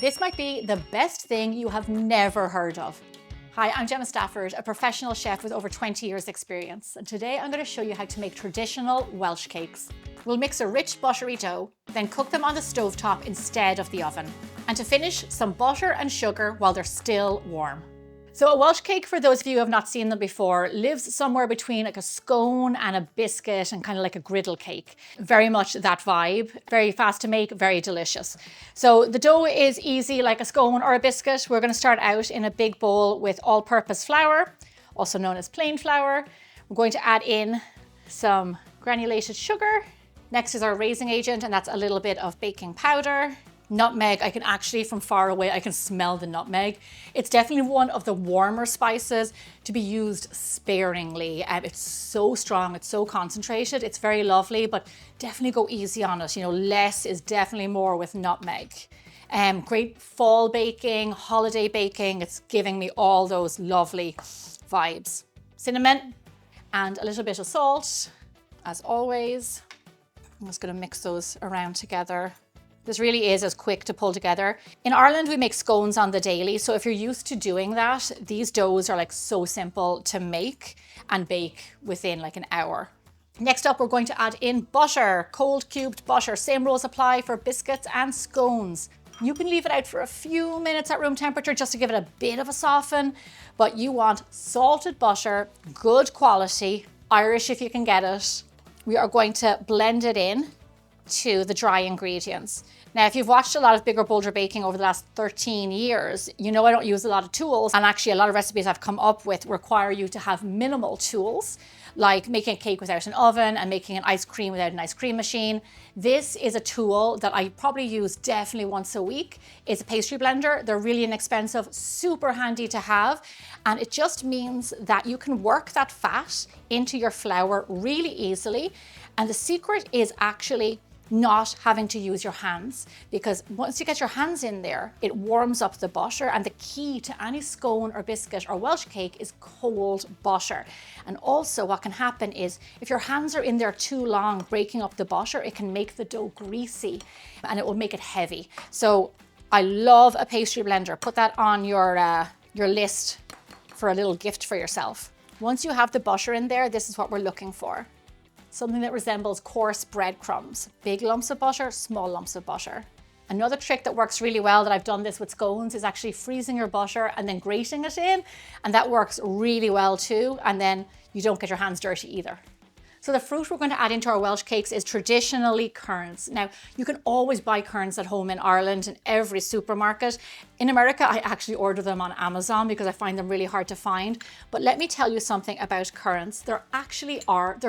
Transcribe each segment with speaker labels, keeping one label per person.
Speaker 1: This might be the best thing you have never heard of. Hi, I'm Gemma Stafford, a professional chef with over 20 years experience. And today I'm going to show you how to make traditional Welsh cakes. We'll mix a rich buttery dough, then cook them on the stovetop instead of the oven. And to finish, some butter and sugar while they're still warm. So a Welsh cake, for those of you who have not seen them before, lives somewhere between like a scone and a biscuit and kind of like a griddle cake. Very much that vibe, very fast to make, very delicious. So the dough is easy like a scone or a biscuit. We're going to start out in a big bowl with all-purpose flour, also known as plain flour. We're going to add in some granulated sugar. Next is our raising agent, and that's a little bit of baking powder. Nutmeg, I can actually, from far away, I can smell the nutmeg. It's definitely one of the warmer spices to be used sparingly. It's so strong, it's so concentrated, it's very lovely, but definitely go easy on it. You know, less is definitely more with nutmeg. Great fall baking, holiday baking. It's giving me all those lovely vibes. Cinnamon and a little bit of salt, as always. I'm just gonna mix those around together. This really is as quick to pull together. In Ireland, we make scones on the daily. So if you're used to doing that, these doughs are like so simple to make and bake within like an hour. Next up, we're going to add in butter, cold cubed butter. Same rules apply for biscuits and scones. You can leave it out for a few minutes at room temperature just to give it a bit of a soften, but you want salted butter, good quality, Irish if you can get it. We are going to blend it in to the dry ingredients. Now, if you've watched a lot of Bigger Bolder Baking over the last 13 years, you know I don't use a lot of tools, and actually a lot of recipes I've come up with require you to have minimal tools, like making a cake without an oven and making an ice cream without an ice cream machine. This is a tool that I probably use definitely once a week. It's a pastry blender. They're really inexpensive, super handy to have. And it just means that you can work that fat into your flour really easily. And the secret is actually not having to use your hands, because once you get your hands in there, it warms up the butter. And the key to any scone or biscuit or Welsh cake is cold butter. And also what can happen is if your hands are in there too long breaking up the butter, it can make the dough greasy and it will make it heavy. So I love a pastry blender. Put that on your list for a little gift for yourself. Once you have the butter in there, this is what we're looking for. Something that resembles coarse breadcrumbs. Big lumps of butter, small lumps of butter. Another trick that works really well, that I've done this with scones, is actually freezing your butter and then grating it in. And that works really well too. And then you don't get your hands dirty either. So the fruit we're going to add into our Welsh cakes is traditionally currants. Now, you can always buy currants at home in Ireland in every supermarket. In America, I actually order them on Amazon because I find them really hard to find. But let me tell you something about currants. They're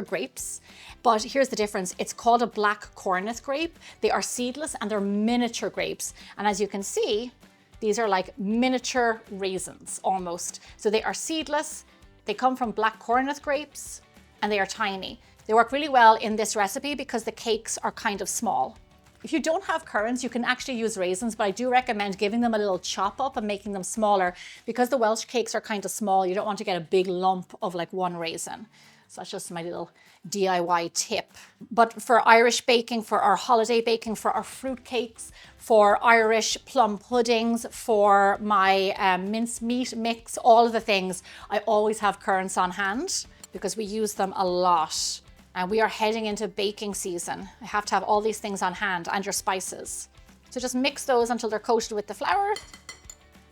Speaker 1: grapes, but here's the difference. It's called a black cornet grape. They are seedless and they're miniature grapes. And as you can see, these are like miniature raisins almost. So they are seedless. They come from black cornet grapes, and they are tiny. They work really well in this recipe because the cakes are kind of small. If you don't have currants, you can actually use raisins, but I do recommend giving them a little chop up and making them smaller, because the Welsh cakes are kind of small. You don't want to get a big lump of like one raisin. So that's just my little DIY tip. But for Irish baking, for our holiday baking, for our fruit cakes, for Irish plum puddings, for my mincemeat mix, all of the things, I always have currants on hand, because we use them a lot. And we are heading into baking season. I have to have all these things on hand, and your spices. So just mix those until they're coated with the flour.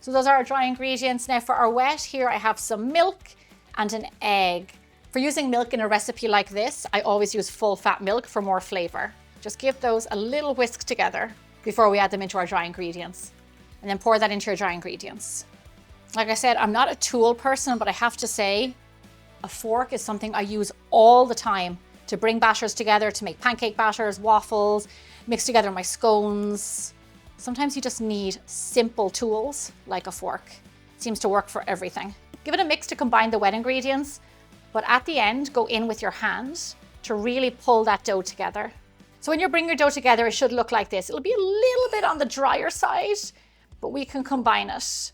Speaker 1: So those are our dry ingredients. Now for our wet, here I have some milk and an egg. For using milk in a recipe like this, I always use full fat milk for more flavor. Just give those a little whisk together before we add them into our dry ingredients. And then pour that into your dry ingredients. Like I said, I'm not a tool person, but I have to say, a fork is something I use all the time to bring batters together, to make pancake batters, waffles, mix together my scones. Sometimes you just need simple tools like a fork. It seems to work for everything. Give it a mix to combine the wet ingredients, but at the end, go in with your hands to really pull that dough together. So when you bring your dough together, it should look like this. It'll be a little bit on the drier side, but we can combine it.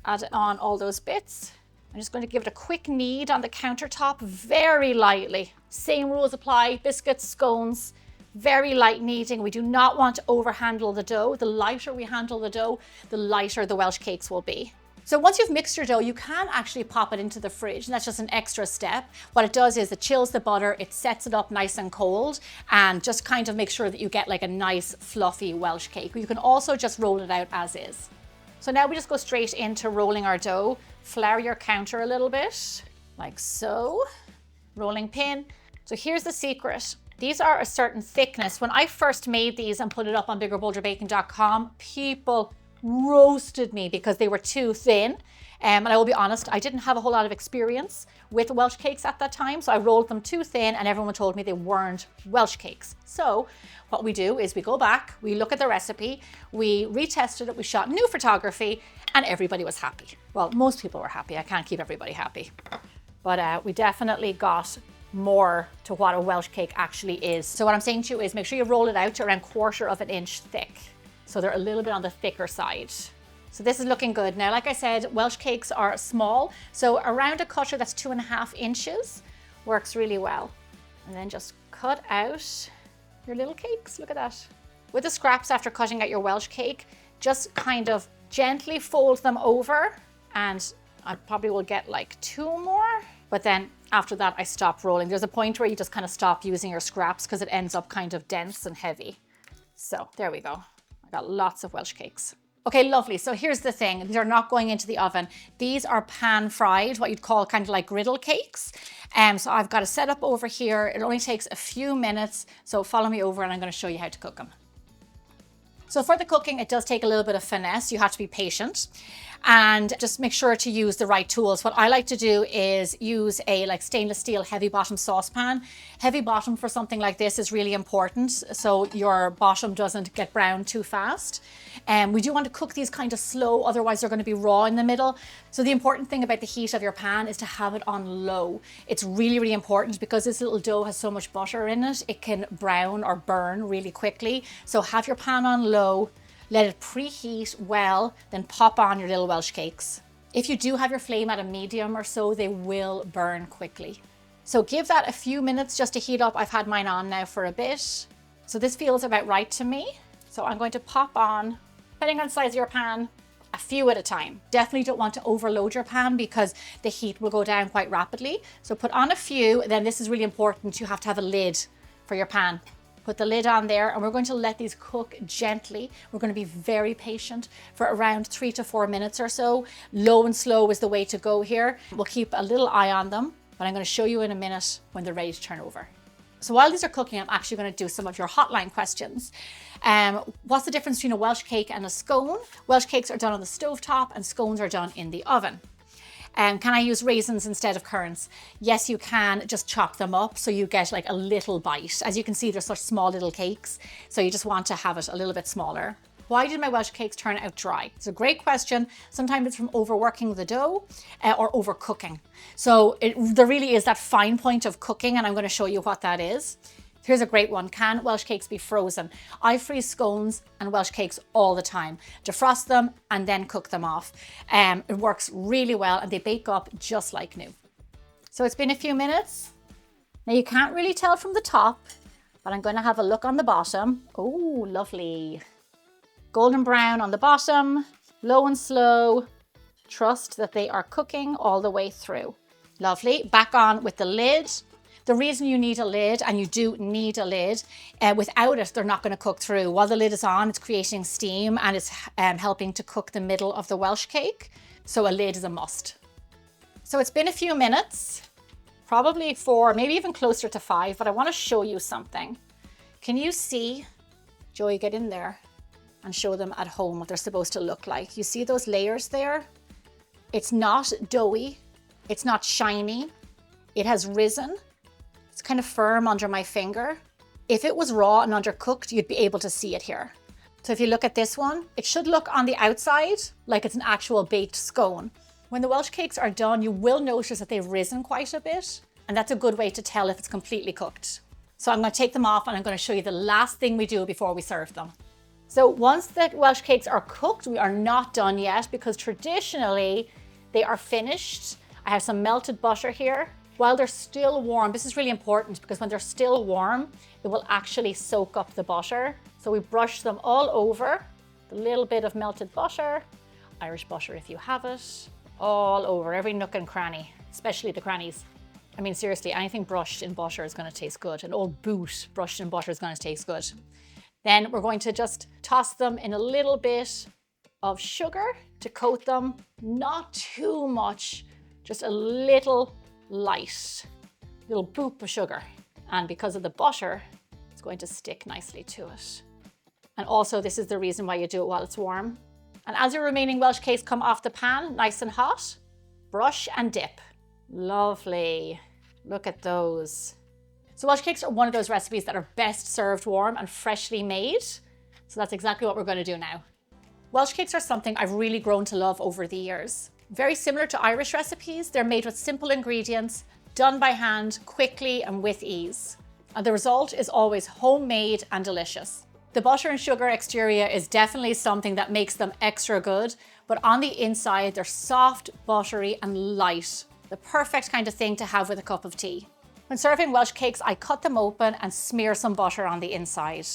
Speaker 1: Add on all those bits. I'm just going to give it a quick knead on the countertop very lightly. Same rules apply, biscuits, scones, very light kneading. We do not want to overhandle the dough. The lighter we handle the dough, the lighter the Welsh cakes will be. So once you've mixed your dough, you can actually pop it into the fridge, and that's just an extra step. What it does is it chills the butter, it sets it up nice and cold, and just kind of make sure that you get like a nice fluffy Welsh cake. You can also just roll it out as is. So now we just go straight into rolling our dough. Flour your counter a little bit, like so. Rolling pin. So here's the secret. These are a certain thickness. When I first made these and put it up on biggerbolderbaking.com, people roasted me because they were too thin. And I will be honest, I didn't have a whole lot of experience with Welsh cakes at that time. So I rolled them too thin and everyone told me they weren't Welsh cakes. So what we do is we go back, we look at the recipe, we retested it, we shot new photography, and everybody was happy. Well, most people were happy. I can't keep everybody happy. But we definitely got more to what a Welsh cake actually is. So what I'm saying to you is make sure you roll it out to around 1/4 of an inch thick. So they're a little bit on the thicker side. So this is looking good. Now, like I said, Welsh cakes are small. So around a cutter that's 2.5 inches works really well. And then just cut out your little cakes. Look at that. With the scraps after cutting out your Welsh cake, just kind of gently fold them over, and I probably will get like 2 more. But then after that, I stop rolling. There's a point where you just kind of stop using your scraps because it ends up kind of dense and heavy. So there we go. I got lots of Welsh cakes. Okay, lovely. So here's the thing. These are not going into the oven. These are pan fried, what you'd call kind of like griddle cakes. So I've got a setup over here. It only takes a few minutes. So follow me over and I'm going to show you how to cook them. So for the cooking, it does take a little bit of finesse. You have to be patient and just make sure to use the right tools. What I like to do is use a like stainless steel heavy bottom saucepan. Heavy bottom for something like this is really important, so your bottom doesn't get brown too fast. And we do want to cook these kind of slow, otherwise they're going to be raw in the middle. So the important thing about the heat of your pan is to have it on low. It's really, really important because this little dough has so much butter in it. It can brown or burn really quickly. So have your pan on low, let it preheat well, then pop on your little Welsh cakes. If you do have your flame at a medium or so, they will burn quickly. So give that a few minutes just to heat up. I've had mine on now for a bit. So this feels about right to me. So I'm going to pop on, depending on the size of your pan, a few at a time. Definitely don't want to overload your pan because the heat will go down quite rapidly. So put on a few, then this is really important. You have to have a lid for your pan. Put the lid on there and we're going to let these cook gently. We're going to be very patient for around 3 to 4 minutes or so. Low and slow is the way to go here. We'll keep a little eye on them, but I'm going to show you in a minute when they're ready to turn over. So while these are cooking, I'm actually going to do some of your hotline questions. What's the difference between a Welsh cake and a scone? Welsh cakes are done on the stovetop and scones are done in the oven. Can I use raisins instead of currants? Yes, you can. Just chop them up so you get like a little bite. As you can see, they're such small little cakes, so you just want to have it a little bit smaller. Why did my Welsh cakes turn out dry? It's a great question. Sometimes it's from overworking the dough or overcooking. So there really is that fine point of cooking, and I'm going to show you what that is. Here's a great one. Can Welsh cakes be frozen? I freeze scones and Welsh cakes all the time. Defrost them and then cook them off. It works really well and they bake up just like new. So it's been a few minutes. Now you can't really tell from the top, but I'm going to have a look on the bottom. Oh, lovely. Golden brown on the bottom, low and slow. Trust that they are cooking all the way through. Lovely. Back on with the lid. The reason you need a lid, and you do need a lid, without it, they're not going to cook through. While the lid is on, it's creating steam and it's helping to cook the middle of the Welsh cake. So a lid is a must. So it's been a few minutes, probably 4, maybe even closer to 5, but I want to show you something. Can you see, Joey, get in there and show them at home what they're supposed to look like. You see those layers there? It's not doughy. It's not shiny. It has risen. It's kind of firm under my finger. If it was raw and undercooked, you'd be able to see it here. So if you look at this one, it should look on the outside like it's an actual baked scone. When the Welsh cakes are done, you will notice that they've risen quite a bit, and that's a good way to tell if it's completely cooked. So I'm going to take them off and I'm going to show you the last thing we do before we serve them. So once the Welsh cakes are cooked, we are not done yet because traditionally they are finished. I have some melted butter here. While they're still warm, this is really important because when they're still warm, it will actually soak up the butter. So we brush them all over, a little bit of melted butter, Irish butter if you have it, all over every nook and cranny, especially the crannies. I mean, seriously, anything brushed in butter is going to taste good. An old boot brushed in butter is going to taste good. Then we're going to just toss them in a little bit of sugar to coat them. Not too much, just a little light, little boop of sugar. And because of the butter, it's going to stick nicely to it. And also, this is the reason why you do it while it's warm. And as your remaining Welsh cakes come off the pan, nice and hot, brush and dip. Lovely. Look at those. So Welsh cakes are one of those recipes that are best served warm and freshly made. So that's exactly what we're going to do now. Welsh cakes are something I've really grown to love over the years. Very similar to Irish recipes, they're made with simple ingredients, done by hand, quickly and with ease. And the result is always homemade and delicious. The butter and sugar exterior is definitely something that makes them extra good, but on the inside, they're soft, buttery and light. The perfect kind of thing to have with a cup of tea. When serving Welsh cakes, I cut them open and smear some butter on the inside.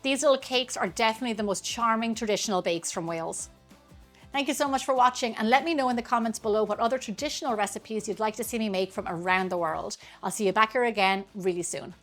Speaker 1: These little cakes are definitely the most charming traditional bakes from Wales. Thank you so much for watching, and let me know in the comments below what other traditional recipes you'd like to see me make from around the world. I'll see you back here again really soon.